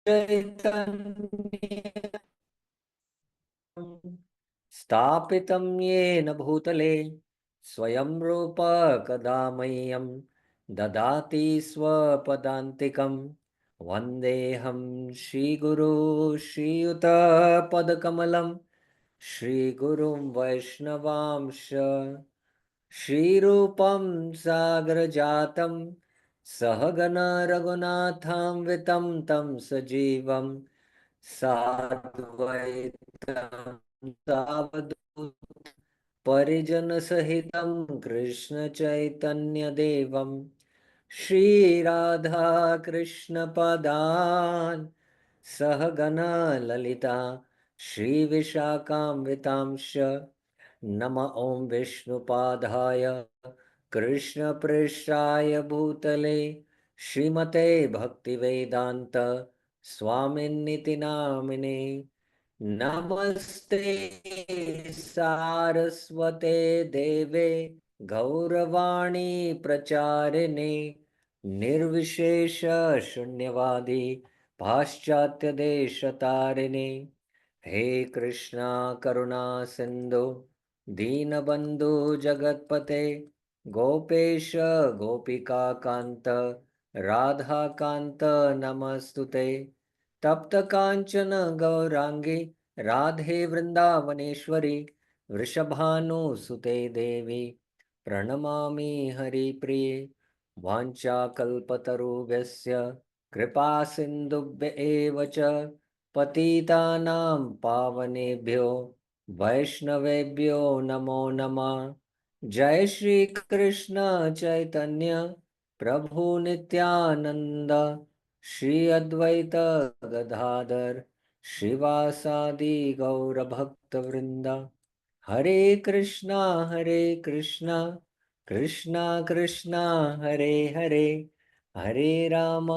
चैतन्य स्थापितं येन भूतले स्वयं रूप कदा मह्यं ददाति स्वपदान्तिकं वन्देऽहं श्रीगुरु श्रीयुतपदकमलं श्रीगुरुं वैष्णवांश श्रीरूपं सागरजातं सहगण रघुनाथान्वितं तं सजीवं साद्वैतं सावधूतं परिजनसहितं कृष्णचैतन्यदेवं श्रीराधाकृष्णपदान् सहगण ललिता श्रीविशाखान्वितांश्च नम ॐ विष्णुपादाय कृष्णपृष्ठाय भूतले श्रीमते भक्तिवेदान्त स्वामिन्निति नामिने नमस्ते सारस्वते देवे गौरवाणी प्रचारिणे निर्विशेष शून्यवादी पाश्चात्य देशतारिणे हे कृष्णा करुणा सिंधु दीनबंधु जगतपते गोपेश गोपिका कांत राधा कांत नमस्तुते तप्त कांचन गौरांगी राधे वृंदावनेश्वरी वृषभानुसुते देवी प्रणमामि हरिप्रिये वाञ्छाकल्पतरुभ्यश्च कृपा सिन्धुभ्य एव च पतितानां पावनेभ्यो वैष्णवेभ्यो नमो नमः। जय श्री कृष्ण चैतन्य प्रभु नित्यानंद श्री अद्वैत गदाधर श्रीवासादि गौर भक्त वृंदा हरे Krishna Krishna Krishna Hare Hare Hare Ram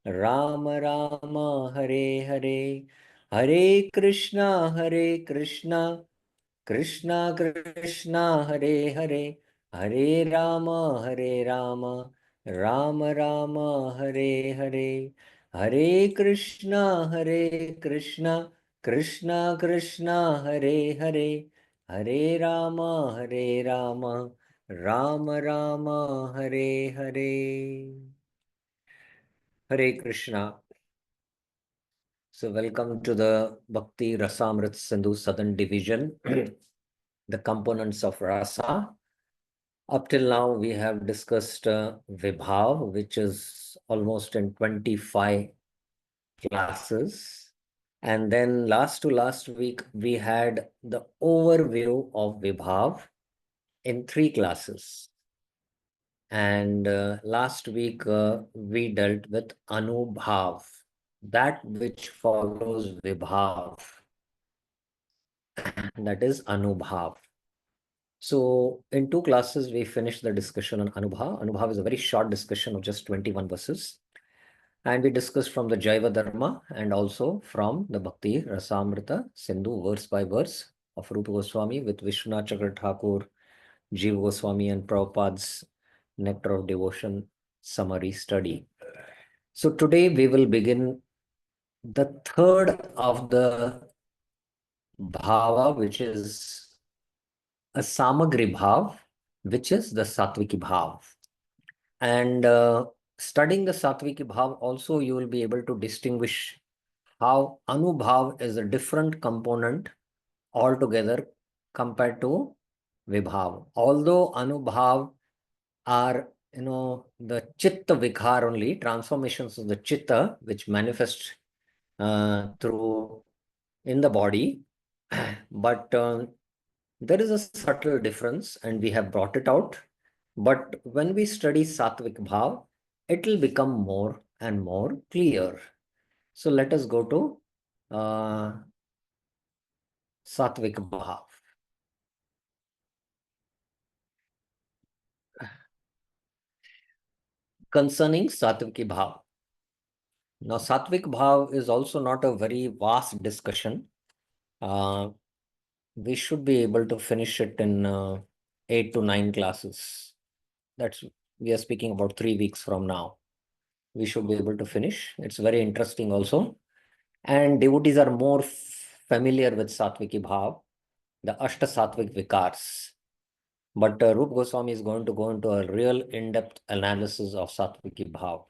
Ram Ram Hare Hare Hare Krishna Krishna Krishna Krishna Hare Hare Hare Ram Ram Ram Hare Hare Hare Krishna Krishna Krishna Krishna Hare Hare Hare Ram Ram Ram Hare Hare Hare Krishna. So welcome to the Bhakti Rasamrit Sindhu Southern Division, the components of rasa. Up till now, we have discussed Vibhav, which is almost in 25 classes. And then last to last week, we had the overview of Vibhav in 3 classes. And last week, we dealt with Anubhav, that which follows Vibhav, that is Anubhav. So in 2 classes, we finished the discussion on Anubhav. Anubhav is a very short discussion of just 21 verses. And we discussed from the Jaiva Dharma and also from the Bhakti Rasamrita Sindhu, verse by verse of Rupa Goswami with Vishwanath Chakra Thakur, Jiva Goswami and Prabhupada's Nectar of Devotion summary study. So today we will begin the third of the bhava, which is a samagri bhav, which is the Sattviki bhav. And studying the Sattviki bhav, also you will be able to distinguish how Anubhav is a different component altogether compared to Vibhav. Although Anubhav are, the Chitta Vikhar only, transformations of the Chitta, which manifest through in the body, but there is a subtle difference and we have brought it out. But when we study Satvik Bhav, it will become more and more clear. So let us go to Satvik Bhav. Concerning Satvik Bhav. Now, Satvik Bhav is also not a very vast discussion. We should be able to finish it in 8 to 9 classes. That's We are speaking about 3 weeks from now. we should be able to finish. It's very interesting also. And devotees are more familiar with Sattviki Bhav, the Ashta Sattvik Vikars. But Rup Goswami is going to go into a real in-depth analysis of Sattviki Bhav.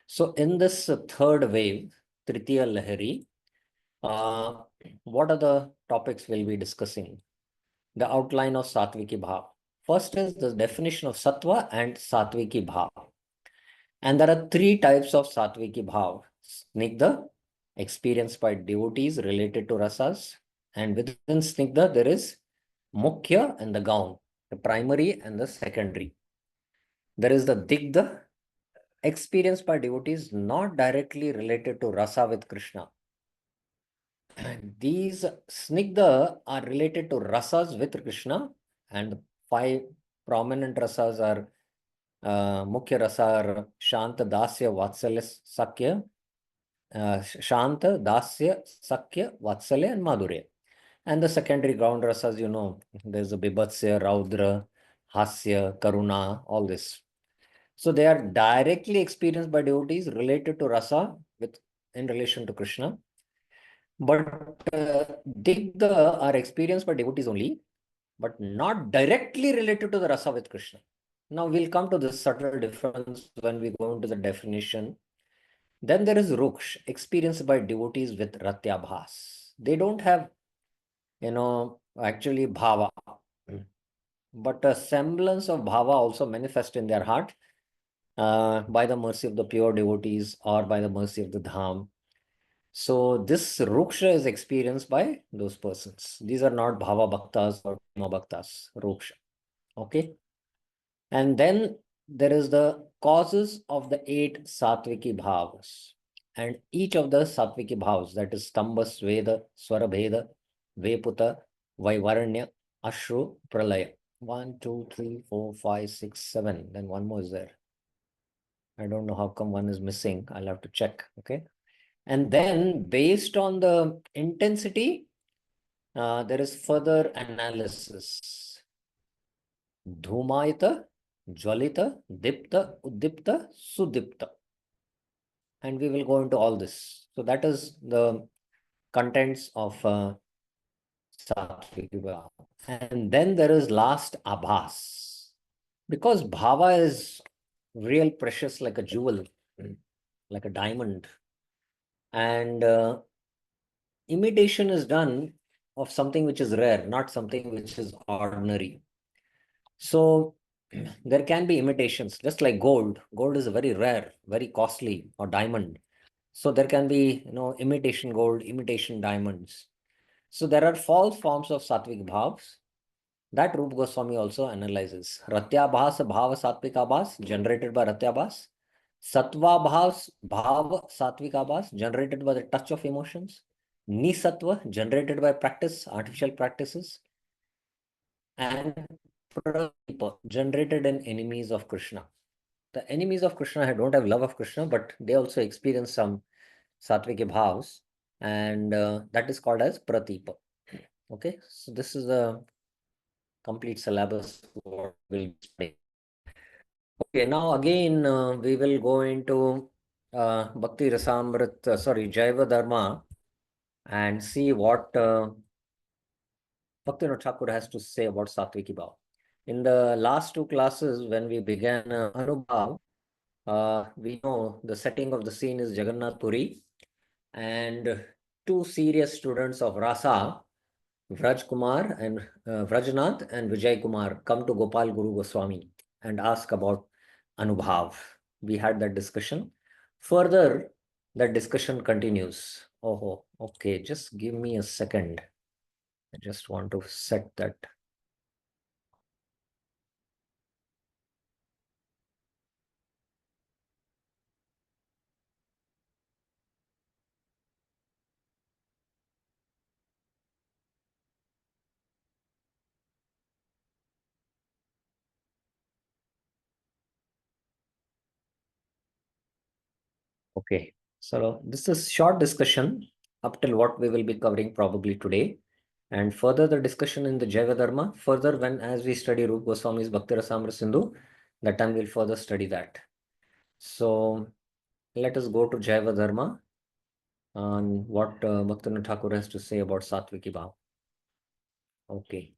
So in this third wave, Tritiya Lahari, uh, what are the topics we'll be discussing? The outline of Sattviki Bhav. First is the definition of Sattva and Sattviki Bhav. And there are three types of Sattviki Bhav. Snigdha, experienced by devotees related to rasas. And within Snigdha, there is Mukhya and the Gaun, the primary and the secondary. There is the Digdha, experienced by devotees not directly related to rasa with Krishna. These Snigdha are related to rasas with Krishna, and five prominent rasas are Mukhya rasa are Shanta, Dasya, Vatsalya, Sakya, Shanta, Dasya, Sakya, Vatsalya, and Madhurya. And the secondary ground rasas, you know, there's a Bibhatsya, Raudra, Hasya, Karuna, all this. So they are directly experienced by devotees related to rasa with in relation to Krishna. But Digdha are experienced by devotees only, but not directly related to the rasa with Krishna. Now we'll come to this subtle difference when we go into the definition. Then there is Ruksh, experienced by devotees with Ratyabhas. They don't have, actually Bhava, but a semblance of Bhava also manifest in their heart by the mercy of the pure devotees or by the mercy of the Dham. So this Ruksha is experienced by those persons. These are not Bhava Bhaktas or Prema Bhaktas, Ruksha. Okay. And then there is the causes of the 8 Sattviki Bhavas. And each of the Sattviki Bhavas, that is Stambha, Sveda, Swarabheda, Veputa, Vaivaranya, Ashru, Pralaya. 1, 2, 3, 4, 5, 6, 7. Then one more is there. I don't know how come one is missing. I'll have to check. Okay. And then based on the intensity, there is further analysis. Dhumayita, Jwalita, Dipta, Udipta, Sudipta. And we will go into all this. So that is the contents of Sattvic Bhava. And then there is last Abhas. Because Bhava is real precious like a jewel, like a diamond. And imitation is done of something which is rare, not something which is ordinary. So there can be imitations, just like gold. Gold is very rare, very costly, or diamond. So there can be, imitation gold, imitation diamonds. So there are false forms of Sattvic Bhavs that Rupa Goswami also analyzes. Ratyabhas, Bhava, Sattvika Bhas, generated by Ratyabhas. Sattva Bhavs, Bhava, Sattvika Bhas, generated by the touch of emotions. Nisattva, generated by practice, artificial practices. And Pratipa, generated in enemies of Krishna. The enemies of Krishna don't have love of Krishna, but they also experience some Sattvika Bhavs, and that is called as Pratipa. Okay, so this is a complete syllabus what we'll study. Okay, now again we will go into Bhakti Rasamrit, Jaiva Dharma, and see what Bhaktivinoda Thakur has to say about Sattviki Bhav. In the last two classes, when we began Anubhav, we know the setting of the scene is Jagannath Puri, and two serious students of Rasa, Vraj Kumar and Vrajnath and Vijay Kumar, come to Gopal Guru Goswami and ask about Anubhav. We had that discussion. Further, that discussion continues. Oh, okay. Just give me a second. I just want to set that. Okay. So this is short discussion up till what we will be covering probably today. And further the discussion in the Jaiva Dharma, further when as we study Rupa Goswami's Bhakti Rasamrita Sindhu, that time we'll further study that. So let us go to Jaiva Dharma on what Bhaktivinoda Thakur has to say about Sattviki Bhav. Okay.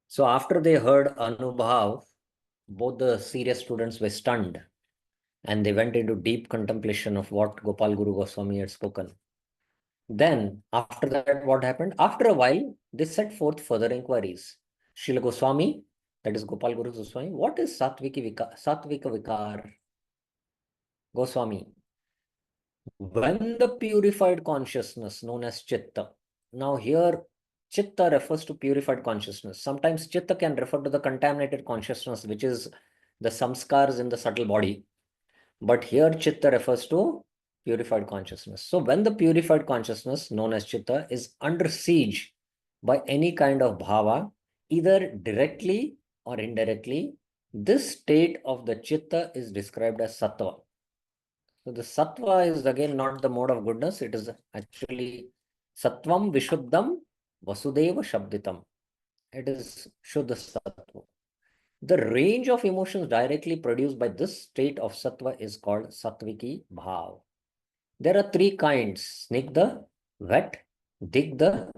So after they heard Anubhav, both the serious students were stunned and they went into deep contemplation of what Gopal Guru Goswami had spoken. Then, after that, what happened? After a while, they set forth further inquiries. Srila Goswami, that is Gopal Guru Goswami, what is Sattvika Vikar? Goswami, when the purified consciousness known as Chitta. Now here, Chitta refers to purified consciousness. Sometimes Chitta can refer to the contaminated consciousness, which is the samskars in the subtle body. But here Chitta refers to purified consciousness. So when the purified consciousness known as Chitta is under siege by any kind of bhava, either directly or indirectly, this state of the Chitta is described as Sattva. So the Sattva is again not the mode of goodness. It is actually Sattvam Vishuddham Vasudeva Shabditam. It is Shuddha Sattva. The range of emotions directly produced by this state of Sattva is called Sattviki Bhav. There are three kinds: Snigdha, wet, Digdha,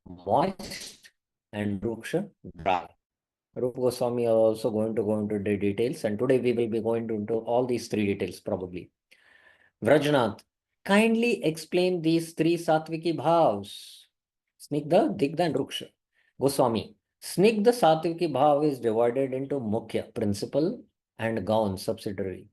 moist, and Ruksha, dry. Rupa Goswami are also going to go into the details, and today we will be going into all these three details probably. Vrajnath, kindly explain these three Sattviki Bhavs: Snigdha, Digdha, and Ruksha. Goswami, Snigdha Sattviki Bhav is divided into Mukhya, principal, and Gaun, subsidiary.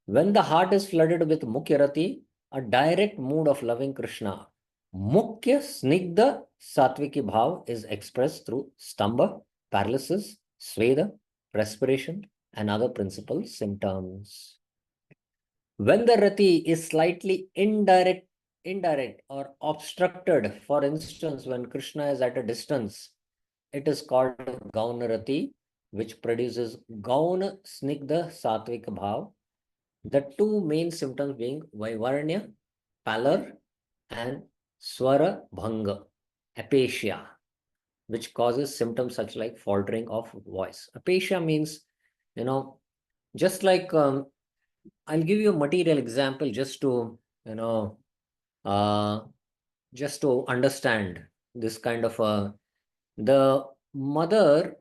When the heart is flooded with Mukhya Rati, a direct mood of loving Krishna, Mukhya Snigdha Sattviki Bhav is expressed through stamba, paralysis, sweda, respiration, and other principal symptoms. When the rati is slightly indirect or obstructed, for instance, when Krishna is at a distance, it is called Gauna rati, which produces Gauna Snigdha Satvik Bhav. The two main symptoms being Vaivarnya, pallor, and Swara Bhanga, aphasia, which causes symptoms such like faltering of voice. Aphasia means, you know, just like I'll give you a material example just to, you know, uh, just to understand this kind of the mother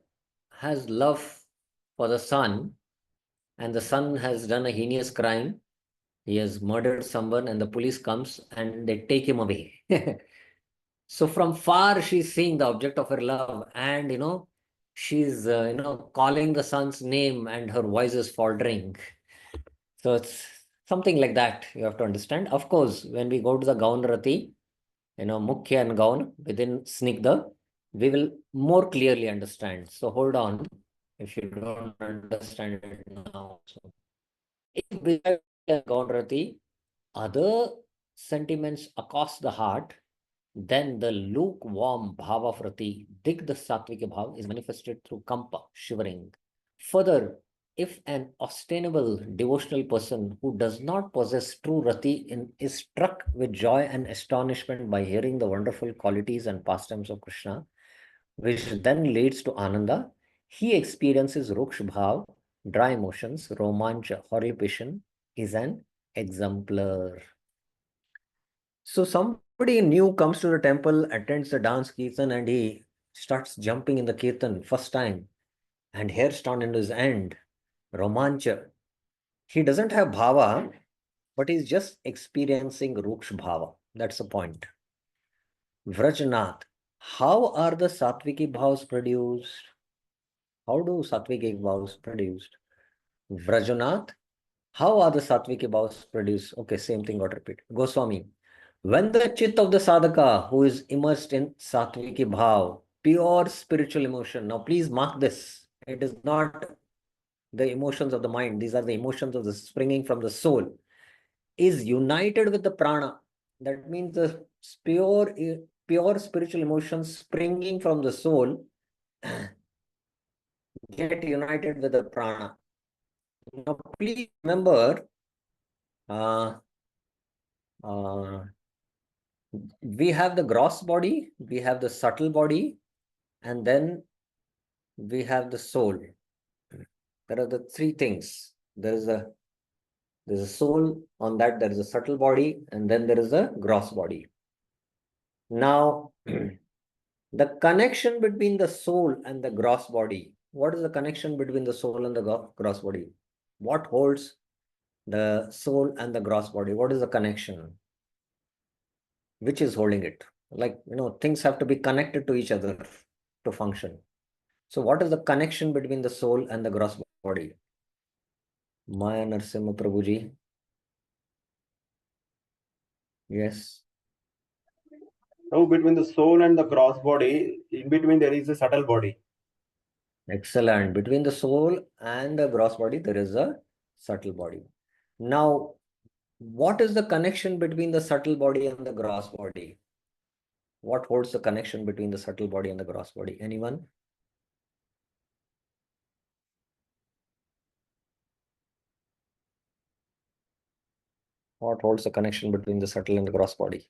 has love for the son, and the son has done a heinous crime. He has murdered someone, and the police comes and they take him away. So from far, she's seeing the object of her love, and she's calling the son's name, and her voice is faltering. So it's something like that you have to understand. Of course, when we go to the Gaun Rati, Mukhya and Gaun within Snigdha, we will more clearly understand. So hold on if you don't understand it now. So if beside Gaun Rati, other sentiments accost the heart, then the lukewarm bhava of rati, digdha sattvika bhav, is manifested through kampa, shivering. Further, if an ostensible devotional person who does not possess true rati is struck with joy and astonishment by hearing the wonderful qualities and pastimes of Krishna, which then leads to ananda, he experiences ruksha bhav, dry emotions, romancha, horripation, is an exemplar. So somebody new comes to the temple, attends the dance kirtan, and he starts jumping in the kirtan first time, and hair stand in his end. Romancha. He doesn't have bhava, but he's just experiencing ruksh bhava. That's the point. Vrajnath. How are the sattviki bhavs produced? How do sattviki bhavs produced? Vrajnath. How are the sattviki bhavs produced? Okay, same thing got repeated. Goswami. When the chit of the sadhaka who is immersed in sattviki bhav, pure spiritual emotion. Now, please mark this. It is not the emotions of the mind. These are the emotions of the springing from the soul. Is united with the prana. That means the pure spiritual emotions springing from the soul get united with the prana. Now, please remember, uh, uh, we have the gross body, we have the subtle body, and then we have the soul. There are the three things. there's a soul, on that there is a subtle body, and then there is a gross body. Now, the connection between the soul and the gross body. What is the connection between the soul and the gross body? What holds the soul and the gross body? What is the connection? Which is holding it? Like, things have to be connected to each other to function. So what is the connection between the soul and the gross body? Maya Narsimha Prabhuji. Yes. So between the soul and the gross body, in between there is a subtle body. Excellent. Between the soul and the gross body, there is a subtle body. Now, what is the connection between the subtle body and the gross body? What holds the connection between the subtle body and the gross body? Anyone? What holds the connection between the subtle and the gross body?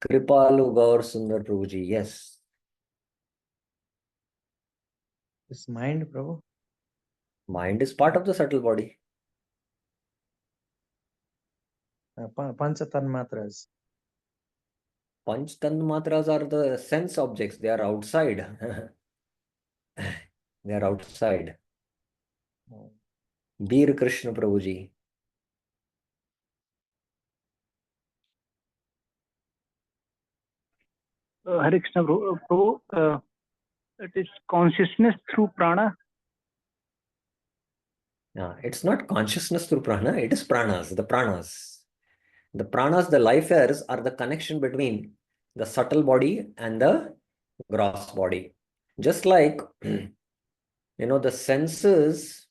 Kripalu Gaur Sundar Prabhuji. Yes. It's mind, Prabhu. Mind is part of the subtle body. Pancha Tanmatras. Panch Tanmatras are the sense objects. They are outside. They are outside. Veer Krishna Prabhuji. Hare Krishna Prabhu, it is consciousness through prana. It's not consciousness through prana, it is pranas, the pranas. The pranas, the life airs, are the connection between the subtle body and the gross body. Just like, the senses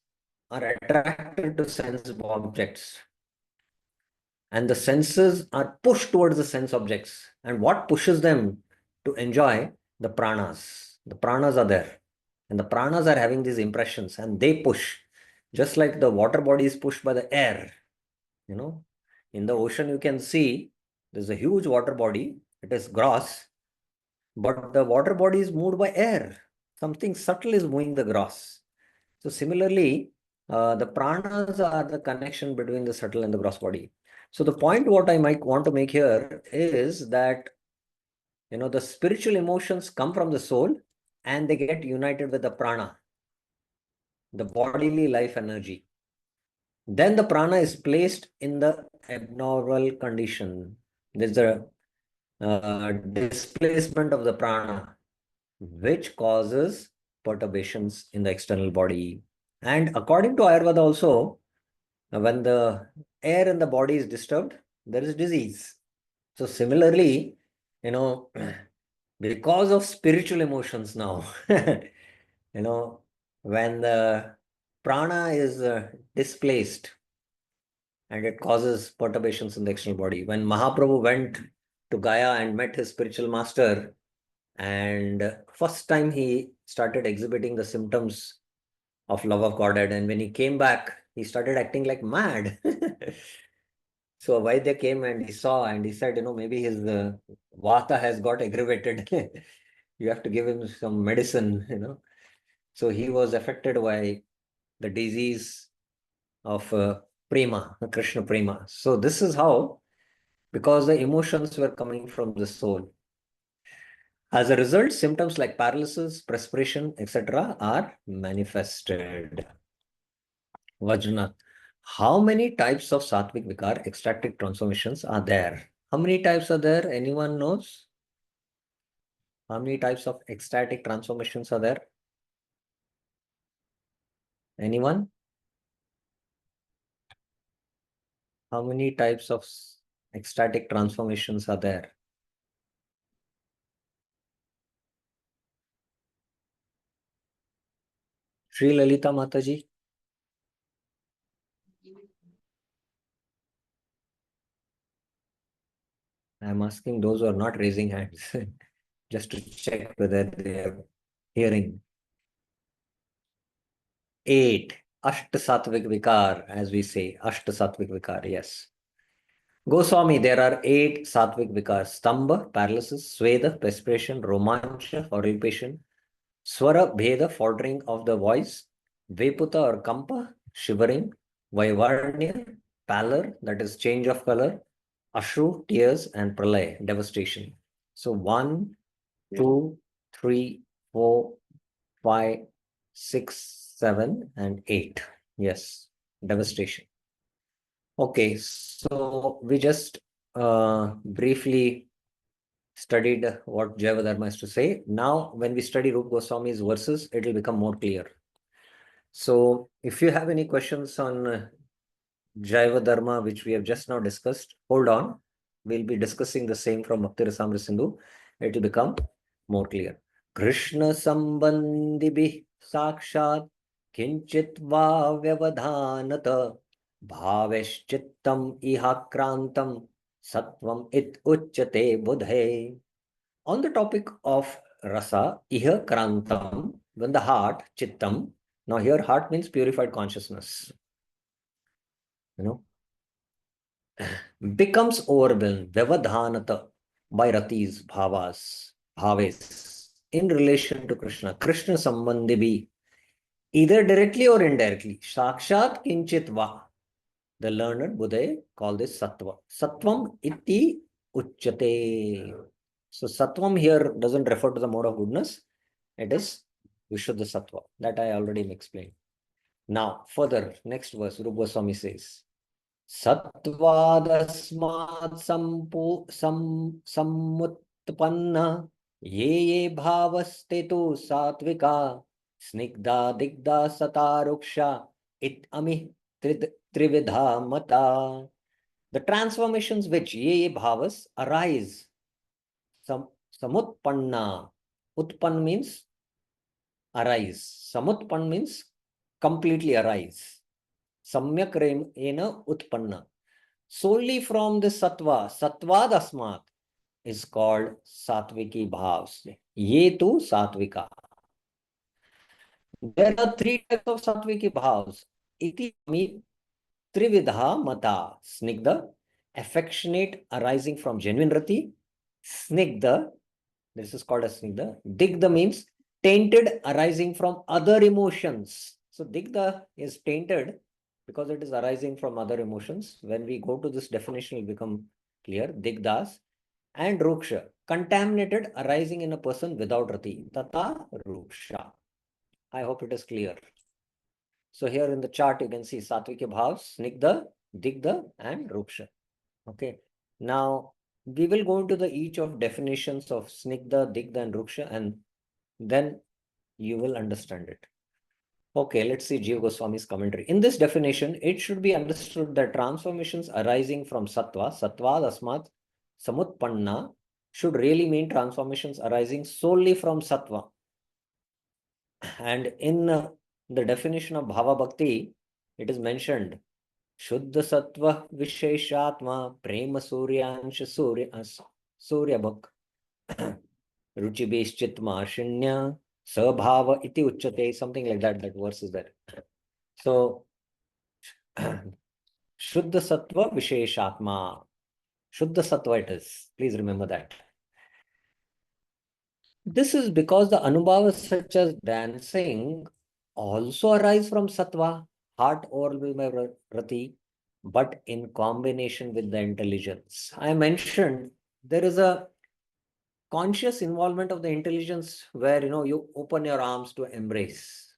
are attracted to sense objects, and the senses are pushed towards the sense objects. And what pushes them to enjoy? The pranas. The pranas are there. And the pranas are having these impressions and they push. Just like the water body is pushed by the air. In the ocean, you can see there's a huge water body. It is gross. But the water body is moved by air. Something subtle is moving the gross. So similarly, the pranas are the connection between the subtle and the gross body. So the point what I might want to make here is that, the spiritual emotions come from the soul and they get united with the prana, the bodily life energy. Then the prana is placed in the abnormal condition. There's a displacement of the prana, which causes perturbations in the external body. And according to Ayurveda also, when the air in the body is disturbed, there is disease. So similarly, because of spiritual emotions now, when the prana is displaced and it causes perturbations in the external body. When Mahaprabhu went to Gaya and met his spiritual master, and first time he started exhibiting the symptoms of love of Godhead, and when he came back, he started acting like mad. So Vaidya came and he saw and he said, maybe his vata has got aggravated. You have to give him some medicine. So he was affected by the disease of prema, Krishna prema. So this is how, because the emotions were coming from the soul. As a result, symptoms like paralysis, perspiration, etc. are manifested. Vajranath, how many types of Sattvik Vikar, ecstatic transformations are there? How many types are there? Anyone knows? How many types of ecstatic transformations are there? Anyone? How many types of ecstatic transformations are there? Sri Lalita Mataji? I'm asking those who are not raising hands, just to check whether they are hearing. 8. Ashta Sattvik Vikar, as we say. Ashta Sattvik Vikar, yes. Goswami, there are 8 Sattvik Vikars. Stamba, paralysis, Sweda, perspiration, Romancha, horripation, Swara, Bheda, faltering of the voice, Veputa or Kampa, shivering. Vaivarnya, pallor, that is change of color. Ashru, tears, and Pralay, devastation. So 1, 2, 3, 4, 5, 6, 7, and 8. Yes, devastation. Okay, so we just briefly studied what Jayavadharma has to say. Now, when we study Rupa Goswami's verses, it will become more clear. So, if you have any questions on Jayavadharma, which we have just now discussed, hold on. We'll be discussing the same from Bhakti Rasamrita Sindhu. It will become more clear. Krishna sambandibhi sakshat kinchit va vyavadhanata bhaveschittam ihakrantam sattvam it uchyate budhe. On the topic of rasa, iha krantam, when the heart, chittam, now here heart means purified consciousness, becomes overwhelmed, vyavadhanata, by ratis, bhaves, in relation to Krishna. Krishna sambandhi, either directly or indirectly. Sakshat kinchit va. The learned Buddha call this sattva. Sattvam iti uchyate. So sattvam here doesn't refer to the mode of goodness. It is Vishuddha sattva. That I already explained. Now, further, next verse, Rupa Goswami says, Sattvadasmat sammutpanna ye bhavaste tu sattvika snigdha digdha sataruksha it ami trividha mata. The transformations which ye bhavas arise, samutpanna. Utpan means arise. Samutpan means completely arise. Samyak ena utpanna. Solely from the sattva, sattvad asmat is called sattviki bhavs. Ye tu sattvika. There are 3 types of sattviki bhavs. Iti ami trividha mata. Snigdha, affectionate arising from genuine rati. Snigdha, this is called as snigdha. Digdha means tainted arising from other emotions. So digdha is tainted because it is arising from other emotions. When we go to this definition, it will become clear. Digdas and ruksha, contaminated arising in a person without rati. Tata ruksha. I hope it is clear. So here in the chart, you can see Sattvika Bhavs, Snigdha, Digdha, and Ruksha. Okay. Now, we will go into the each of definitions of Snigdha, Digdha, and Ruksha, and then you will understand it. Okay, let's see Jiva Goswami's commentary. In this definition, it should be understood that transformations arising from Sattva, Sattva Asmat, Samutpanna, should really mean transformations arising solely from Sattva. And in the definition of Bhava Bhakti, it is mentioned, Shuddha Sattva Visheshatma Prema Suryansha Surya Bhak Ruchi Beshchitma Shinya Sabhava iti uchate, something like that. That verse is there. So, Shuddha Sattva Visheshatma. Shuddha Sattva it is. Please remember that. This is because the anubhavas such as dancing also arise from Sattva, heart overwhelmed by rati, but in combination with the intelligence. I mentioned there is a conscious involvement of the intelligence where you open your arms to embrace.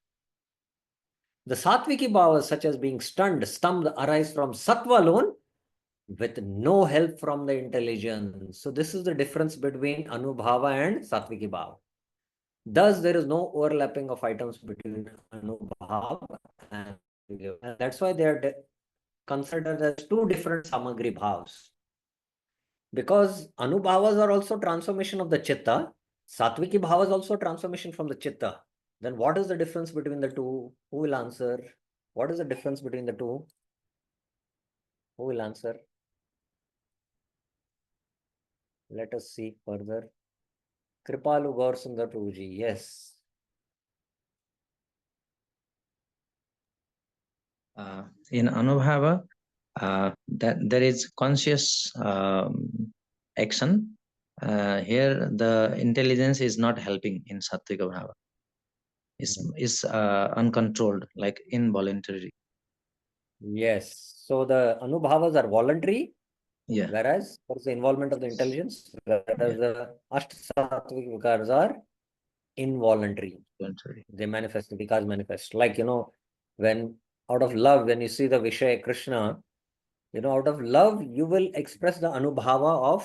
The sattviki bhavas such as being stunned, arise from sattva alone with no help from the intelligence. So this is the difference between anubhava and sattviki bhava. Thus, there is no overlapping of items between anubhava and that's why they are considered as 2 different samagri bhavs. Because anubhavas are also transformation of the chitta, sattviki bhava is also transformation from the chitta. Then what is the difference between the two? Who will answer? What is the difference between the two? Who will answer? Let us see further. Kripalu Gaur Sundar Prabhuji, yes. In Anubhava, that there is conscious action. Here, the intelligence is not helping in Sattvika Bhava. is uncontrolled, like involuntary. Yes. So the anubhavas are voluntary, Yeah. whereas there's the involvement of the intelligence, whereas the ashtasattvic vikars are involuntary. Voluntary. They manifest, the vikas manifest. Like, when out of love, when you see the Vishay Krishna, out of love, you will express the anubhava of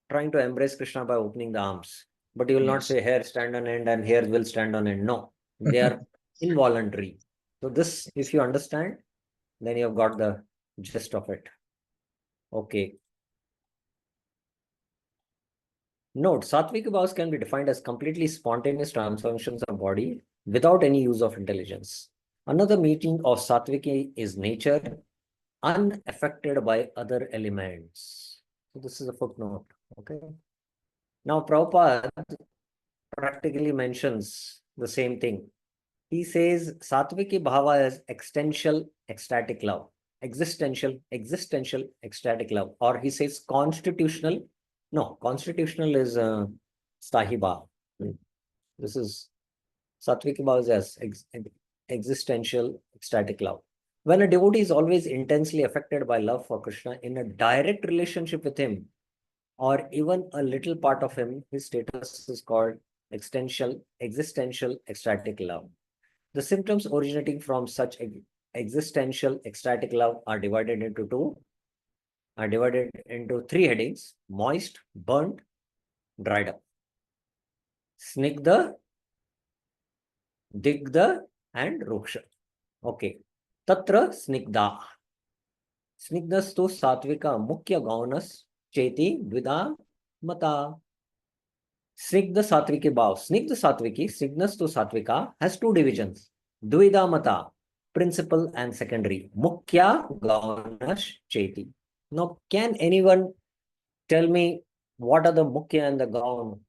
trying to embrace Krishna by opening the arms. But you will not Yes. say here stand on end and here will stand on end. No, they are involuntary. So this, if you understand, then you have got the gist of it. Okay. Note, Sattvic bhavas can be defined as completely spontaneous transformations of body without any use of intelligence. Another meaning of Sattvika is nature, unaffected by other elements. So this is a footnote. Okay. Now, Prabhupada practically mentions the same thing. He says Sattviki Bhava is existential ecstatic love, existential ecstatic love, or he says constitutional. No, constitutional is Stahi Bhava. This is Sattviki Bhava is as existential ecstatic love. When a devotee is always intensely affected by love for Krishna in a direct relationship with him, or even a little part of him, his status is called existential ecstatic love. The symptoms originating from such existential ecstatic love are divided into three headings: moist, burnt, dried up. Snigdha, digdha, and ruksha. Okay. Tatra snigdha. Snigdhastu satvika mukhya gaunas cheti dvida mata. Snigdha Satviki Bhav. Snigdha Satviki, Snigdhastu Satvika has two divisions. Dvida Mata, principal and secondary. Mukhya Gaunash Cheti. Now, can anyone tell me what are the Mukhya and the Gaun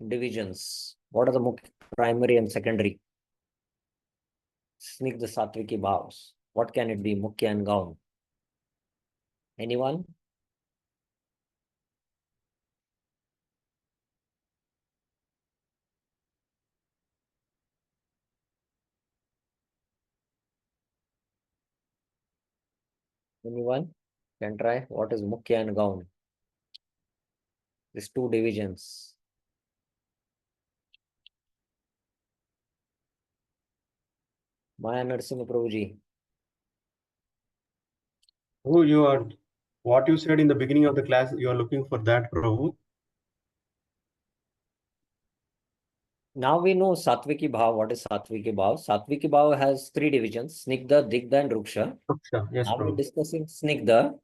divisions? What are the Mukhya, primary and secondary? Snigdha Satviki Bhavs. What can it be? Mukhya and Gaun. Anyone? Anyone can try? What is Mukhya and Gaun? These two divisions. Maya Narasimha Prabhuji. Who you are? What you said in the beginning of the class, you are looking for that, Prabhu. Now we know Sattviki Bhav. What is Sattviki Bhav? Sattviki Bhav has three divisions: Snigdha, Digdha, and Ruksha. Yes, Now we're Prabhu. discussing Snigdha.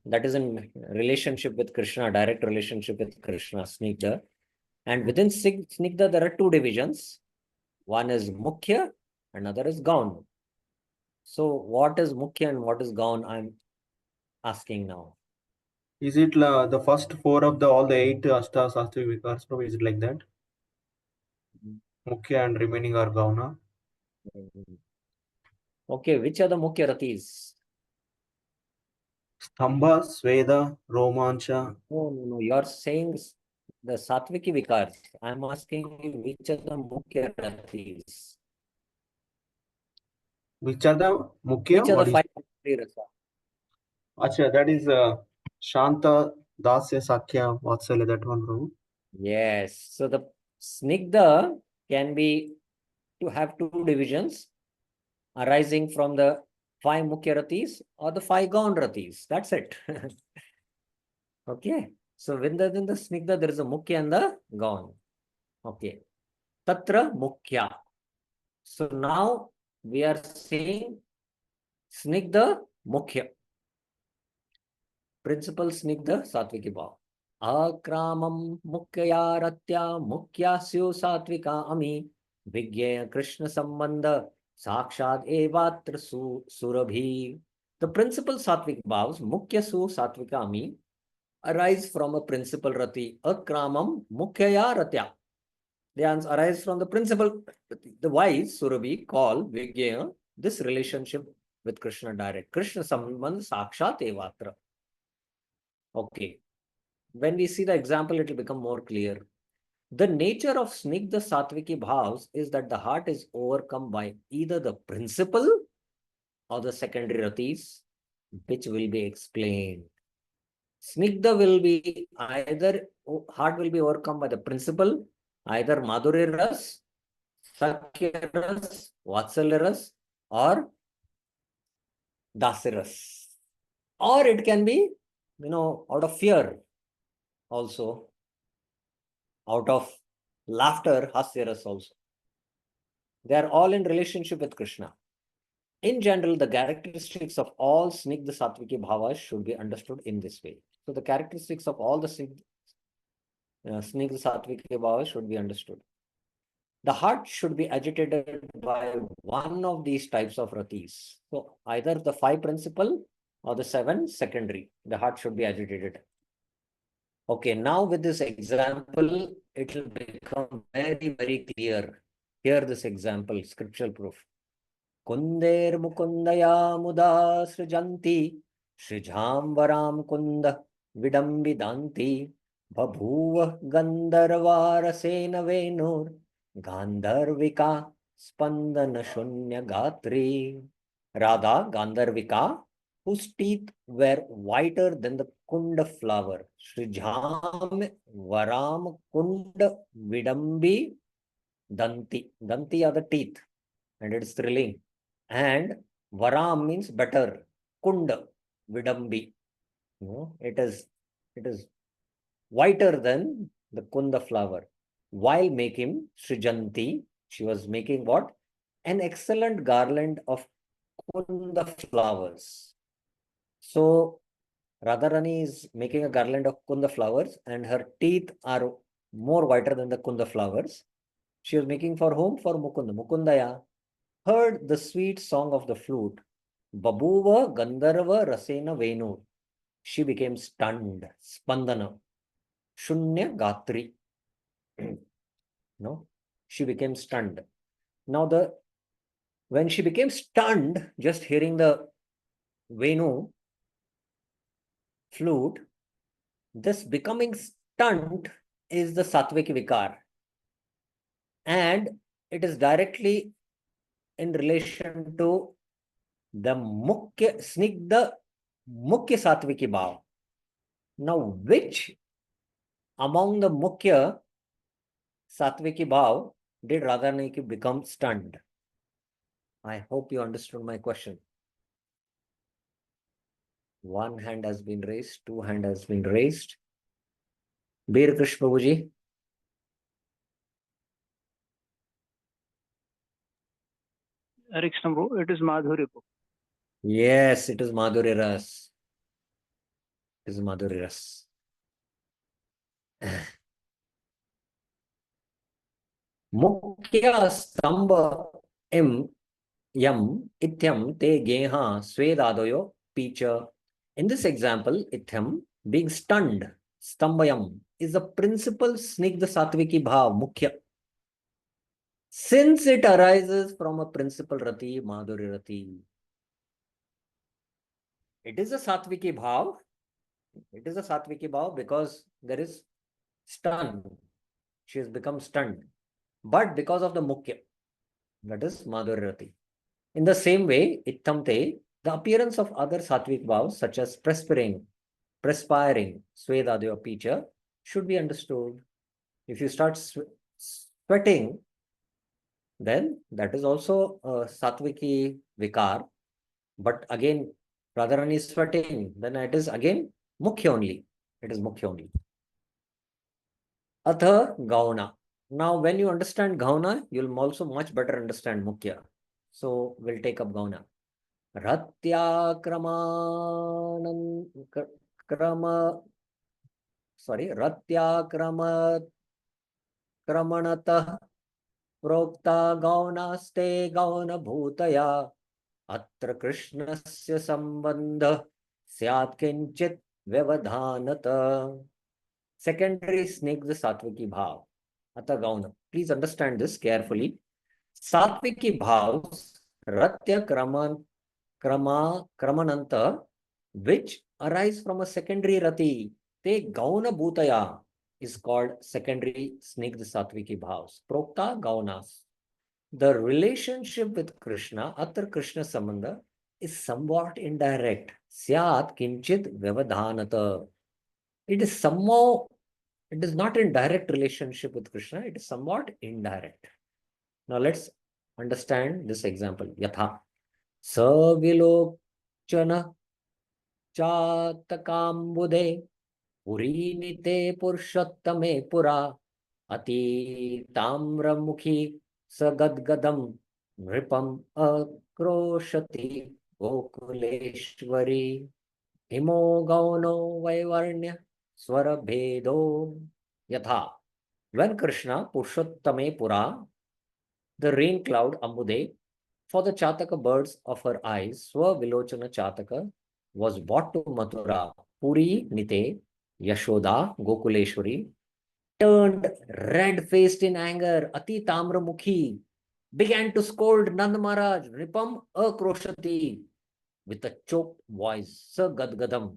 That is in relationship with Krishna, direct relationship with Krishna, Snigdha. And within Snigdha, there are two divisions. One is Mukhya, another is Gaun. So what is Mukhya and what is Gaun? I'm asking now. Is it the first four of all the eight Ashta Sastri Vikars, Prabhu? Is it like that? Mukhya and remaining are Gauna. Okay, which are the Mukhya Ratis? Stambha, Sweda, Romancha. No. You are saying the Sattviki Vikars. I'm asking you which are the Mukhya Ratis? Which are the Mukhya? Which are the What is? five rasa? Acha, that is Shanta, Dasya, Sakya, Vatsalya, that one, Prabhu. Yes. So the Snigdha can be to have two divisions arising from the five Mukhya Ratis or the five Gaun Ratis. That's it. Okay. So within the Snigdha, there is a Mukhya and the Gaun. Okay. Tatra Mukhya. So now we are saying Snigdha Mukhya. Principal Snigdha Sattviki Bhav. Akramam Mukhya Ratya Mukhya Sattvika Ami Vigya Krishna Sambandha Sakshad Evatra Surabhi. The principal Sattvik Bhavs Mukhya Sattvika Ami arise from a principal Rati. Akramam Mukhya Ratya. They arise from the principal, the wise Surabhi call Vigya this relationship with Krishna direct. Krishna Sambandha Sakshat Evatra. Okay. When we see the example, it will become more clear. The nature of Snigdha Sattviki Bhavs is that the heart is overcome by either the principal or the secondary ratis, which will be explained. Snigdha will be either, heart will be overcome by the principal, either Madhurya Ras, Sakya Ras, Vatsalya Ras, or Dasya Ras. Or it can be, out of fear also, out of laughter, Hasya Ras also. They are all in relationship with Krishna. In general, the characteristics of all Snigdha Sattviki Bhavas should be understood in this way. So the characteristics of all the Snigdha Sattviki Bhavas should be understood. The heart should be agitated by one of these types of ratis. So either the 5 principal or the 7 secondary. The heart should be agitated. Okay, now with this example, it will become very, very clear. Hear this example, scriptural proof. Kunder mukundaya muda srijanti Shrijamvaram kunda vidambidanti Babhuva gandharvarasena venur Gandharvika spandana shunya gatri. Radha Gandharvika, whose teeth were whiter than the kunda flower. Shrijam Varam kunda vidambi danti. Danti are the teeth, and it's thrilling. And Varam means better. Kunda, Vidambi. It is whiter than the Kunda flower. While making Srijanti, she was making what? An excellent garland of Kunda flowers. So Radharani is making a garland of Kunda flowers, and her teeth are more whiter than the Kunda flowers. She was making for whom? For Mukunda. Mukundaya heard the sweet song of the flute. Babuva Gandharva Rasena Venu. She became stunned. Spandana. Shunya Gatri. No, she became stunned. Now, when she became stunned, just hearing the Venu flute, this becoming stunned is the Sattvik Vikar. And it is directly in relation to the Mukhya Snigdha Mukhya Sattviki Bhav. Now, which among the Mukhya Sattviki Bhav did Radharani become stunned? I hope you understood my question. One hand has been raised, 2 hand has been raised. Bir Krish Prabhuji. Hare Krishna, bro. It is Madhurya. Yes, it is Madhurya Ras. It is Madhurya Ras. Mukhya Stamba Yam Ityam Te Geha Svedadayo Picha. In this example, Ityam being stunned, Stambayam is the principal Snigdha Sattviki Bhav, Mukhya. Since it arises from a principal Rati, Madhurya Rati. It is a Sattviki Bhav. It is a Sattviki Bhav because there is stun. She has become stunned. But because of the Mukhya, that is Madhurya Rati. In the same way, Ittamte, the appearance of other Sattvik Bhavs such as perspiring, Svedadyo Picha, should be understood. If you start sweating, then that is also a Sattviki Vikar. But again, Radharani is sweating, then it is again Mukhya only. It is Mukhya only. Atha Gauna. Now, when you understand Gauna, you'll also much better understand Mukhya. So, we'll take up Gauna. Ratya Kramanatah Prokta Gaunaste Gauna Bhutaya Atra Krishnasya Sambandha Syat Kinchit Vyavadhanata. Secondary Snigdha Sattviki Bhav. Ata Gauna. Please understand this carefully. Sattviki Bhavs Ratya Kramananta, which arise from a secondary Rati, te Gauna Bhutaya. is called secondary snigdha sattviki bhavs. Prokta gaunas. The relationship with Krishna, Atra Krishna Sambandha, is somewhat indirect. Syat kinchit vyavadhanata. It is somehow, it is not in direct relationship with Krishna, it is somewhat indirect. Now let's understand this example. Yatha. Savilochana chatakambudhe purinite purushottame pura ati tamramukhi sagadgadam nripam akroshati gokuleshwari imo gauno vaivarnya swara bhedo yatha. When Krishna Purushottame Pura, the rain cloud Ambude, for the Chataka birds of her eyes, Swa Vilochana Chataka was brought to Mathura. Puri Nite, Yashoda, Gokuleshwari, turned red-faced in anger. Ati Tamramukhi began to scold Nand Maharaj, Ripam Akroshati, with a choked voice, Sa Gadgadam.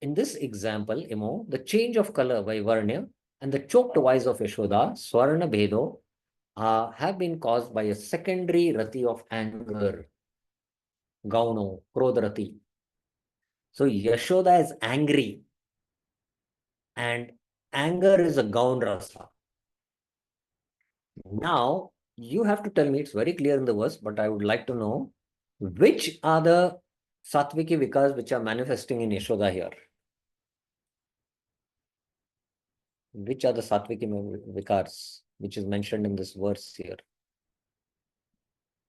In this example, Imo, the change of color by Varnya and the choked voice of Yashoda, Swarna Bhedo, have been caused by a secondary rati of anger, Gauno, Krodhrati. So Yashoda is angry, and anger is a Gaun rasa. Now, you have to tell me, it's very clear in the verse, but I would like to know which are the Sattviki Vikas which are manifesting in Yashoda here. Which are the Sattviki Vikars which is mentioned in this verse here?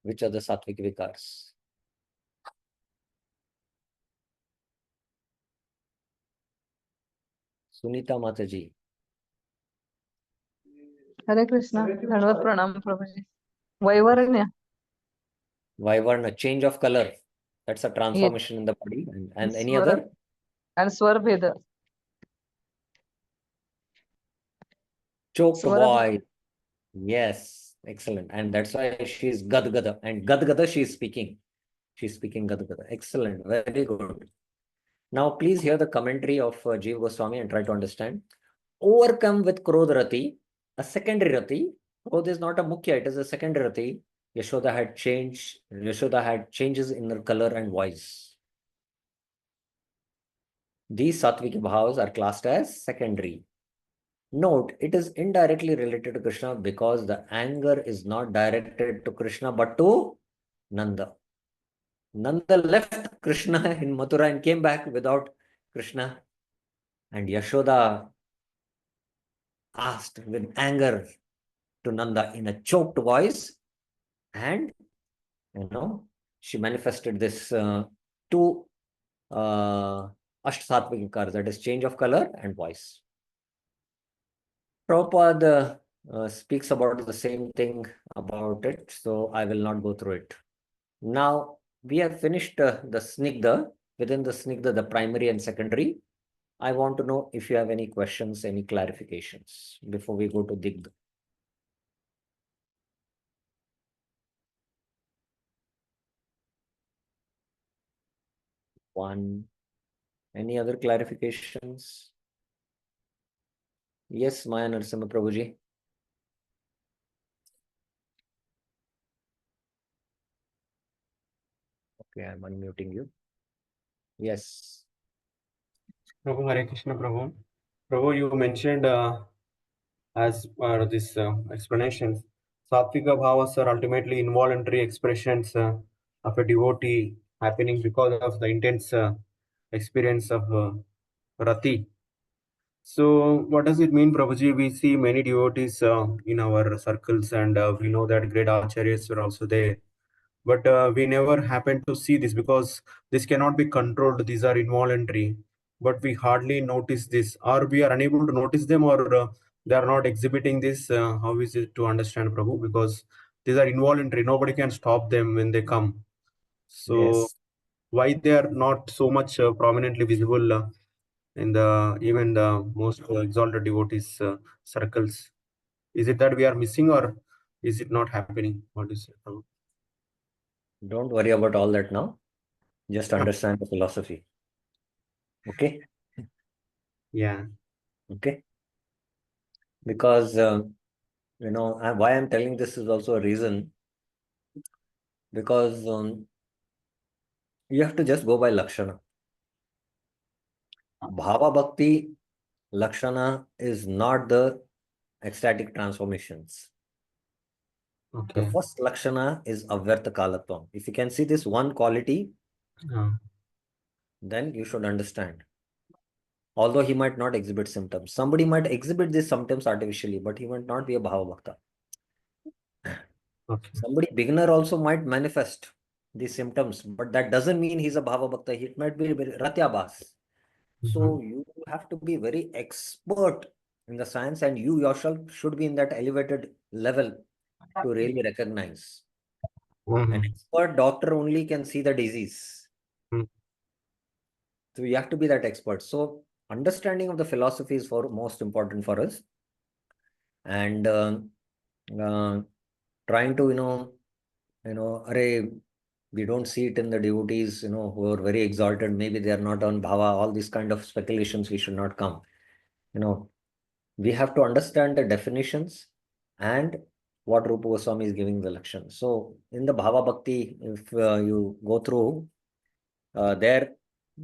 Which are the Sattviki Vikars? Sunita Mataji. Hare Krishna. Dhanavad Pranam Prabhuji. Vaivaranya. Vaivarna, change of color. That's a transformation in the body. And any Swara. other? And Swar Bheda. Choked Swara voice. Yes, excellent. And that's why she's Gadgada. And Gadgada, she is speaking. She's speaking Gadgada. Excellent. Very good. Now, please hear the commentary of Jiva Goswami and try to understand. Overcome with Krodh Rati, a secondary Rati. Krodh is not a Mukhya, it is a secondary Rati. Yashoda had changes in her color and voice. These Sattvik bhavas are classed as secondary. Note, it is indirectly related to Krishna because the anger is not directed to Krishna but to Nanda. Nanda left Krishna in Mathura and came back without Krishna. And Yashoda asked with anger to Nanda in a choked voice, and she manifested this two Ashtasattvic vikars, that is change of color and voice. Prabhupada speaks about the same thing about it, so I will not go through it. Now, we have finished the Snigdha. Within the Snigdha, the primary and secondary. I want to know if you have any questions, any clarifications before we go to Digdha. One. Any other clarifications? Yes, Maya Narasimha Prabhuji. Okay, I'm unmuting you. Yes. Prabhu, Hare Krishna, Prabhu. Prabhu, you mentioned as this explanations, Sattvika bhavas are ultimately involuntary expressions of a devotee happening because of the intense experience of Rati. So, what does it mean, Prabhuji? We see many devotees in our circles, and we know that great acharyas were also there. But we never happen to see this because this cannot be controlled. These are involuntary, but we hardly notice this, or we are unable to notice them, or they are not exhibiting this. How is it to understand, Prabhu? Because these are involuntary. Nobody can stop them when they come. So, Yes. why they are not so much prominently visible in the even the most exalted devotees circles? Is it that we are missing, or is it not happening? What is it, Prabhu? Don't worry about all that now. Just understand the philosophy. Okay? Yeah. Okay, because why I'm telling this is also a reason, because you have to just go by Lakshana. Bhava Bhakti Lakshana is not the ecstatic transformations. The Okay. first Lakshana is Avyartha Kalatvam. If you can see this one quality, then you should understand. Although he might not exhibit symptoms. Somebody might exhibit these symptoms artificially, but he might not be a Bhava Bhakta. Okay. Somebody beginner also might manifest these symptoms, but that doesn't mean he's a Bhava Bhakta. It might be Ratyabhas. So you have to be very expert in the science, and you yourself should be in that elevated level to really recognize. An expert doctor only can see the disease. So you have to be that expert. So understanding of the philosophy is most important for us. And trying to, array, we don't see it in the devotees, who are very exalted. Maybe they are not on bhava. All these kind of speculations, we should not come. We have to understand the definitions and what Rupa Goswami is giving the Lakshan. So in the Bhava Bhakti, if you go through, there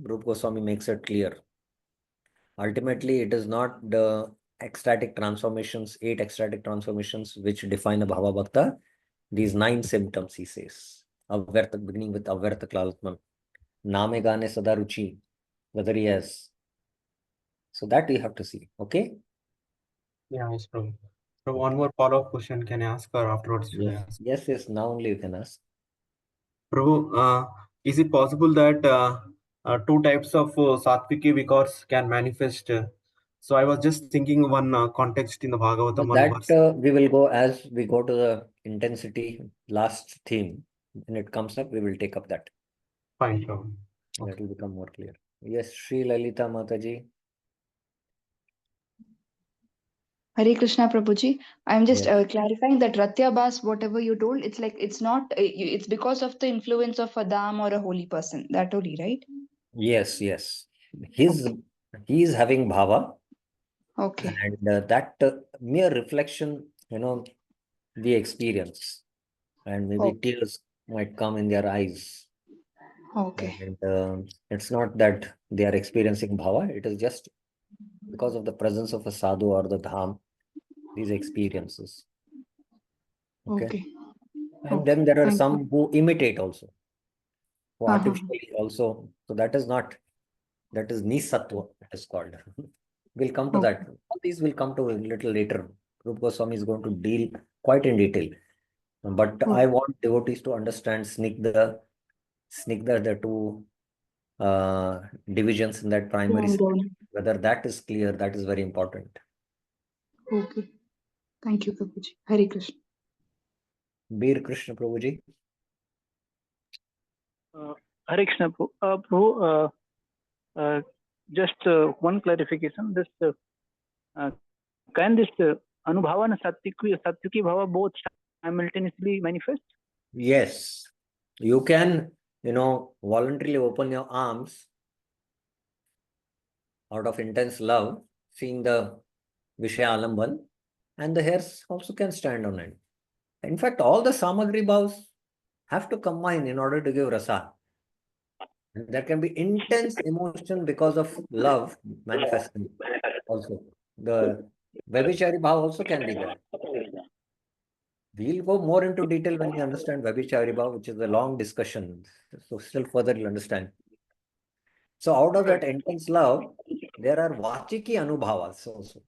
Rupa Goswami makes it clear. Ultimately, it is not the ecstatic transformations, 8 ecstatic transformations, which define a Bhava Bhakta. These 9 symptoms, he says. Avyartha, beginning with Avyartha Klalatman. Name Gane Sada Ruchi, whether he has. So that you have to see. Okay? Yeah, yes, Prabhu. So one more follow-up question can I ask, or afterwards should I ask? Yes. Now only you can ask. Prabhu, is it possible that two types of Sattviki vikars can manifest? So I was just thinking one context in the Bhagavatam. One verse. That we will go as we go to the intensity last theme. When it comes up, we will take up that. Fine, Prabhu. That will become more clear. Yes, Sri Lalita Mataji. Hare Krishna Prabhuji. I'm just Yes. clarifying that Ratyabhas, whatever you told, it's like it's not, it's because of the influence of a dam or a holy person. That only, right? Yes. He is having bhava, Okay. and that mere reflection, we experience, and maybe Okay. tears might come in their eyes. Okay. And it's not that they are experiencing bhava, it is just because of the presence of a sadhu or the dham, these experiences. Okay. Okay. And Okay. then there are Thank some you. who imitate also, who Uh-huh. artificially also. So that is nisatwa, it is called. We'll come to Okay. that. All these will come to a little later. Rupa Goswami is going to deal quite in detail. But I want devotees to understand Snigdha, the two divisions in that primary Down, section. down. Whether that is clear, that is very important. Okay. Thank you, Prabhuji. Hare Krishna. Bir Krishna Prabhuji. Hare Krishna, just one clarification. This can this Anubhava and Sattviki Bhava both simultaneously manifest? Yes, you can, voluntarily open your arms out of intense love, seeing the Vishaya Alamban, and the hairs also can stand on it. In fact, all the Samagri bhavs have to combine in order to give rasa. And there can be intense emotion because of love manifesting also. The Vabhichari bhav also can be there. We'll go more into detail when we understand Vabhichari bhav, which is a long discussion. So still further you'll understand. So out of that intense love, there are Vachiki Anubhavas also.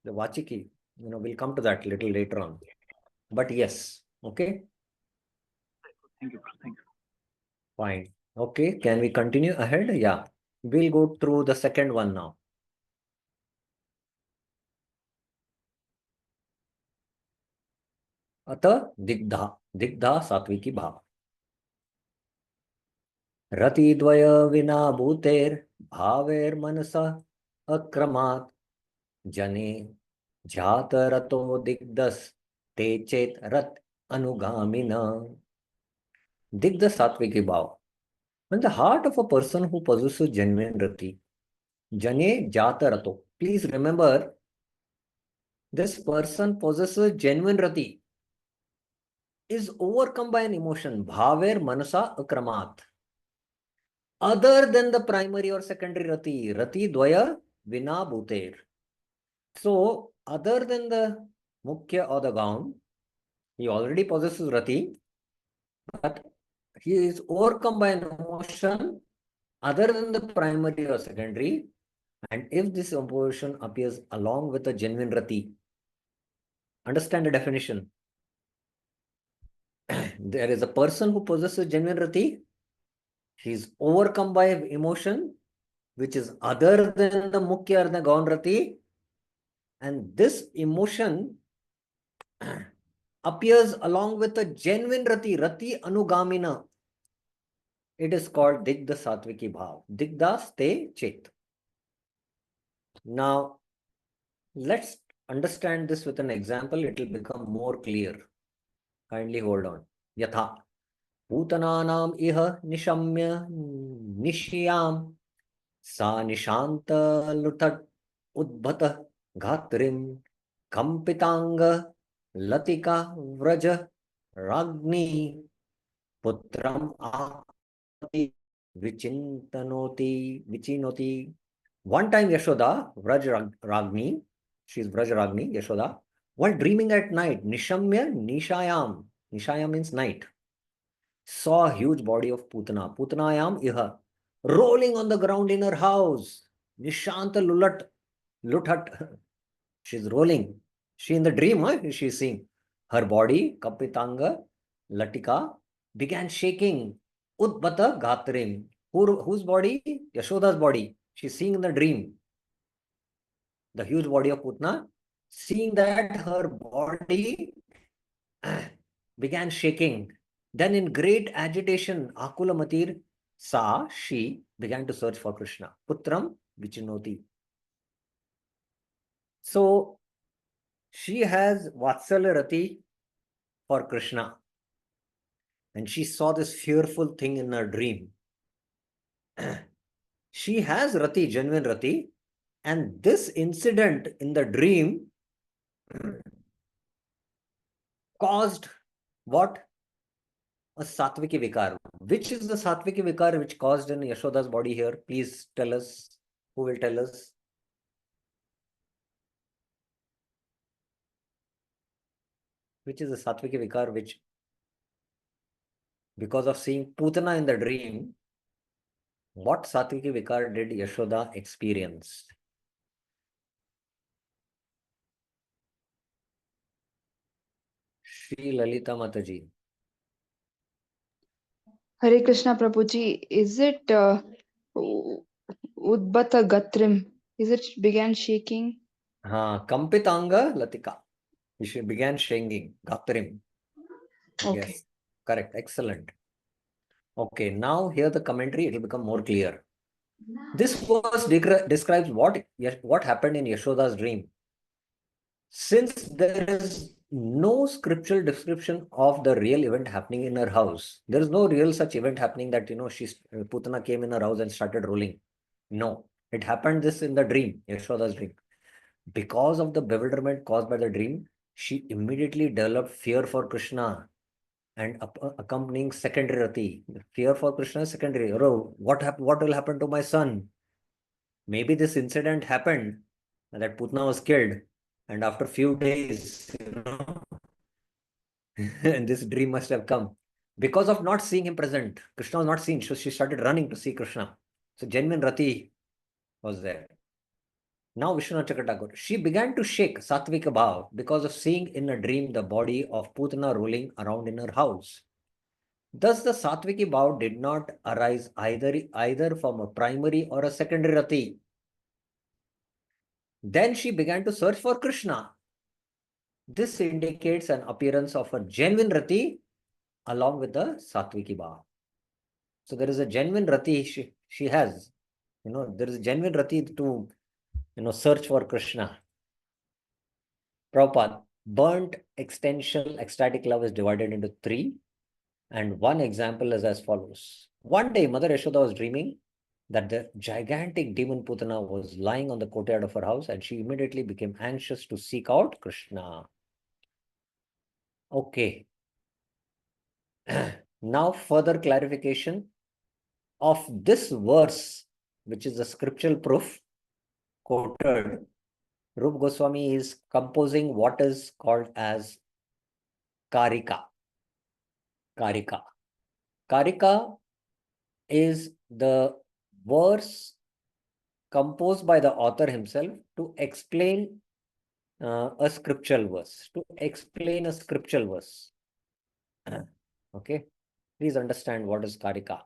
The Vachiki, we'll come to that little later on. But yes, okay. Thank you. Fine. Okay, can we continue ahead? Yeah. We'll go through the second one now. अतः दिग्धा सात्विकी भाव रतिद्वय विना भूतेर भावेर मनसा अक्रमात् जने जात रतो दिग्धस ते चेत रत अनुगामिन. Digdha satviki bhav. When the heart of a person who possesses genuine rati, Jane Jata Rato. Please remember, this person possesses genuine rati, is overcome by an emotion, bhaver manasa akramat, other than the primary or secondary rati, rati dvaya vina bhuter. So, other than the mukhya or the gaun, he already possesses rati, but he is overcome by an emotion other than the primary or secondary. And if this emotion appears along with a genuine rati, understand the definition. There is a person who possesses genuine rati. He is overcome by emotion which is other than the mukhya or the gaun rati, and this emotion appears along with a genuine rati, rati anugamina. It is called Digda Sattviki Bhav. Digda ste chet. Now, let's understand this with an example. It will become more clear. Kindly hold on. Yatha. Putananam iha nishamya nishyam sa nishanta lutat udbhata ghatrim kampitanga latika vraja ragni putram aati vichinoti. One time Yashoda, Ragni, she is Vraj Ragni, Yashoda, while dreaming at night, Nishamya Nishayam, Nishayam means night, saw a huge body of Putana, Putanayam Iha, rolling on the ground in her house. Nishanta Luthat, she's rolling. She in the dream, she's seeing her body, Kapitanga, Latika, began shaking. Udbata Gatrim. Whose body? Yashoda's body. She's seeing in the dream. The huge body of Putna. Seeing that, her body began shaking. Then in great agitation, Akula Matir, she began to search for Krishna. Putram Vichinoti. So, she has Vatsalya Rati for Krishna. And she saw this fearful thing in her dream. She has Rati, genuine Rati, and this incident in the dream caused what? A Sattviki Vikar. Which is the Sattviki Vikar which caused in Yashoda's body here? Please tell us. Who will tell us? Which is the Sattviki Vikar which, because of seeing Putana in the dream, what Sattviki Vikar did Yashoda experience? Shri Lalita Mataji. Hare Krishna Prabhuji, is it Udbata Gatrim? Is it began shaking? Kampitanga Latika. She began shaking. Gatrim. Okay. Yes, correct. Excellent. Okay, now here the commentary, it will become more clear. This verse describes what happened in Yashoda's dream. Since there is no scriptural description of the real event happening in her house, there is no real such event happening that, Putana came in her house and started rolling. No, it happened this in the dream, Yashoda's dream. Because of the bewilderment caused by the dream, she immediately developed fear for Krishna and accompanying secondary rati. Fear for Krishna is secondary. Oh, what will happen to my son? Maybe this incident happened that Putna was killed, and after few days, and this dream must have come because of not seeing him present. Krishna was not seen, so she started running to see Krishna. So genuine rati was there. Now Vishwanath Chakravarti, she began to shake Sattvika Bhav because of seeing in a dream the body of Putana rolling around in her house. Thus, the Sattviki Bhav did not arise either from a primary or a secondary rati. Then she began to search for Krishna. This indicates an appearance of a genuine rati along with the Sattviki Bhav. So there is a genuine rati she has. There is a genuine rati to search for Krishna. Prabhupada, burnt extensional ecstatic love is divided into 3. And one example is as follows. One day, Mother Yashoda was dreaming that the gigantic demon Putana was lying on the courtyard of her house, and she immediately became anxious to seek out Krishna. Okay. Now further clarification of this verse, which is a scriptural proof quoted. Rup Goswami is composing what is called as Karika. Karika. Karika is the verse composed by the author himself to explain a scriptural verse. Okay, please understand what is Karika.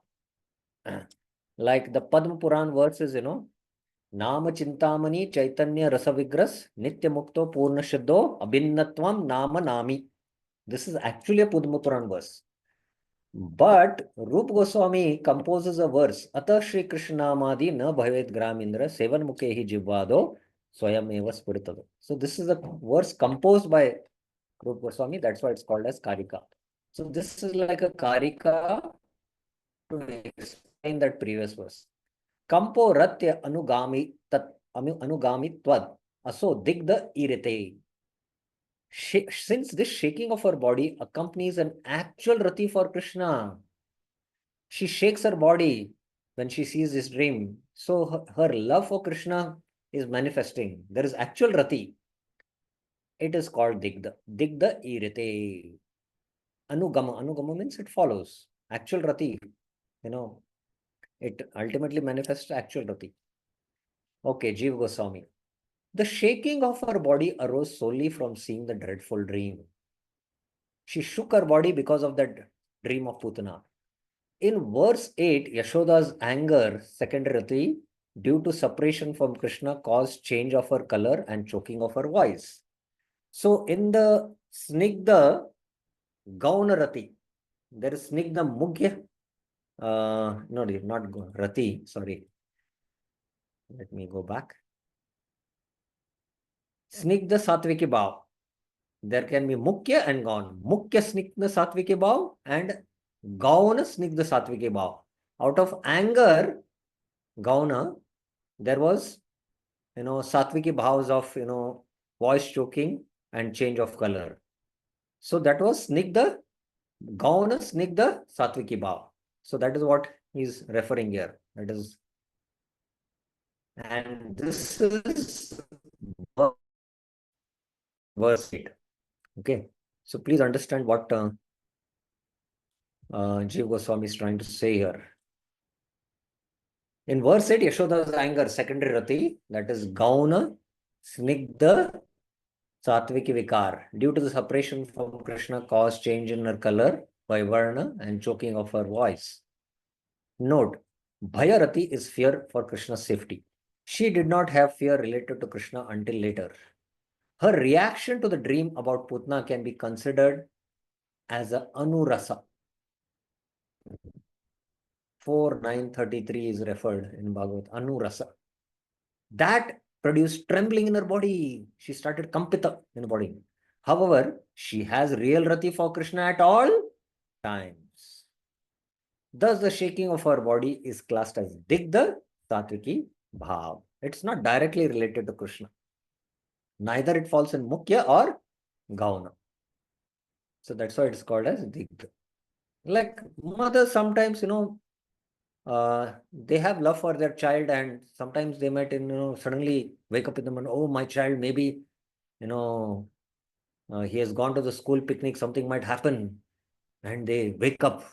Like the Padma Puran verses, Nama Chintamani Chaitanya Rasa Vigras Nitya Mukto Purna Shuddho Abhinnatvam Nama Nami. This is actually a Padma Puran verse. But Rup Goswami composes a verse, Ata Shri Krishna Madi na bhavet gramindra sevan mukhehi jivvado swayam eva spuritado. So this is a verse composed by Rup Goswami. That's why it's called as Karika. So this is like a Karika to explain that previous verse. Kampo ratya anugami tvad aso digda irite. Since this shaking of her body accompanies an actual rati for Krishna, she shakes her body when she sees this dream. So her love for Krishna is manifesting. There is actual rati. It is called digda. Digda irite. Anugama. Anugama means it follows. Actual rati. It ultimately manifests actual rati. Okay, Jeev Goswami. The shaking of her body arose solely from seeing the dreadful dream. She shook her body because of that dream of Putana. In verse 8, Yashoda's anger, secondary rati, due to separation from Krishna, caused change of her color and choking of her voice. So in the Snigdha Gauna rati, there is Snigdha Mugya. No, not rati, sorry. Let me go back. Snigdha Sattviki Bhav. There can be Mukya and Gauna. Mukya Snigdha Sattviki Bhav and Gauna Snigdha Sattviki Bhav. Out of anger, Gauna, there was, Sattviki Bhavs of, voice choking and change of color. So that was Snigdha, Gauna Snigdha Sattviki Bhav. So that is what he's referring here. That is, and this is verse 8. Okay. So please understand what Jeev Goswami is trying to say here. In verse 8, Yashoda's anger, secondary rati, that is Gauna, Snigdha, Sattviki Vikar, due to the separation from Krishna, caused change in her color by Varna and choking of her voice. Note, Bhayarati is fear for Krishna's safety. She did not have fear related to Krishna until later. Her reaction to the dream about Putna can be considered as a Anurasa. 4.933 is referred in Bhagavad, Anurasa. That produced trembling in her body. She started kampita in her body. However, she has real rati for Krishna at all times. Thus, the shaking of her body is classed as Digdha Satviki Bhav. It's not directly related to Krishna. Neither it falls in Mukya or Gauna. So that's why it's called as Digdha. Like mothers sometimes, they have love for their child, and sometimes they might, suddenly wake up in the morning, oh, my child, maybe, he has gone to the school picnic, something might happen, and they wake up,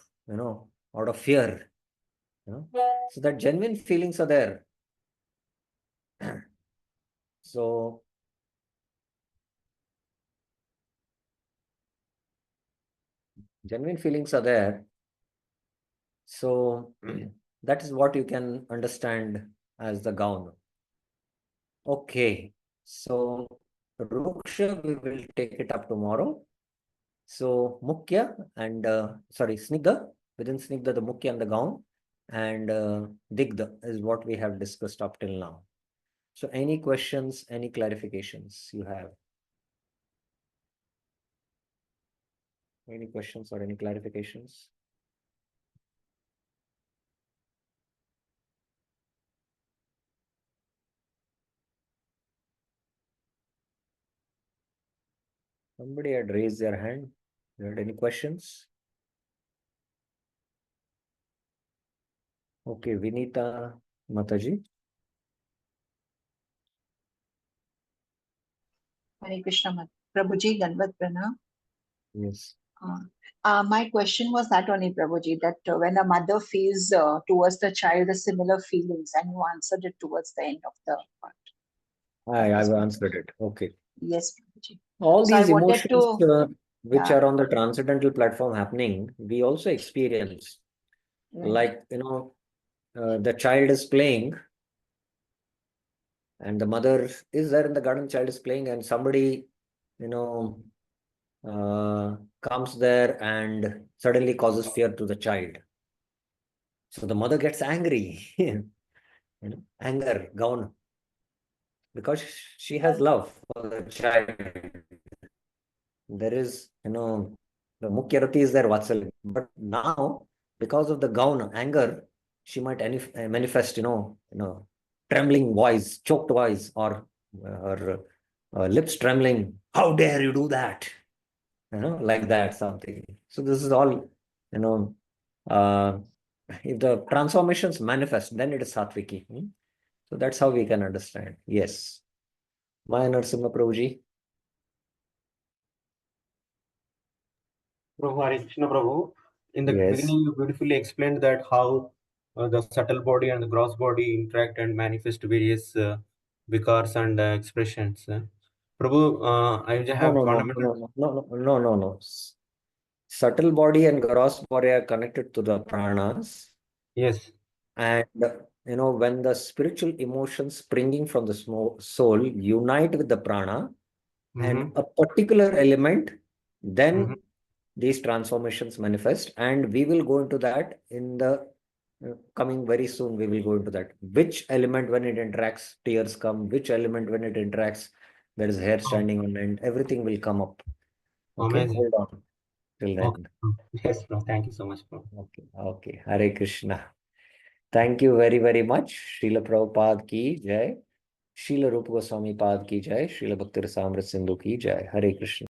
out of fear. So that genuine feelings are there. So genuine feelings are there. So that is what you can understand as the gown. Okay, so Ruksha, we will take it up tomorrow. So Mukya and Snigdha, within Snigdha, the Mukya and the gown, and Digdha is what we have discussed up till now. So any questions, any clarifications you have? Any questions or any clarifications? Somebody had raised their hand. You had any questions? Okay, Vinita Mataji. Hare Krishna, Prabhuji, Danvat Pranam. Yes. My question was that only, Prabhuji, that when a mother feels towards the child the similar feelings, and you answered it towards the end of the part. I've answered it. Okay. Yes, Prabhuji. All So I these wanted emotions to, which yeah. are on the transcendental platform happening, we also experience. Right. Like, the child is playing and the mother is there in the garden, child is playing, and somebody, comes there and suddenly causes fear to the child. So the mother gets angry, anger, gone, because she has love for the child. There is, the Mukhyarati is there, Vatsalya. But now, because of the gaun, anger, she might manifest, trembling voice, choked voice, or her lips trembling. How dare you do that? Like that, something. So this is all, uh, if the transformations manifest, then it is Sattviki. So that's how we can understand. Yes. Maya Narasimha Prabhuji. Prabhu, Hare Krishna Prabhu. In the Yes. beginning, you beautifully explained that how the subtle body and the gross body interact and manifest various vikars and expressions. Prabhu, I just have fundamental. No. Subtle body and gross body are connected to the pranas. Yes. And, when the spiritual emotions springing from the soul unite with the prana and a particular element, then these transformations manifest. And we will go into that in the coming very soon. We will go into that. Which element, when it interacts, tears come. Which element, when it interacts, there is hair standing on end. Everything will come up. Okay, Amazing. hold on till then. Okay. Yes, bro. Thank you so much, bro. Okay. Hare Krishna. Thank you very, very much. Srila Prabhupada ki jai. Srila Rupa Goswami Pad ki jai. Srila Bhakti Rasamrita Sindhu ki jai. Hare Krishna.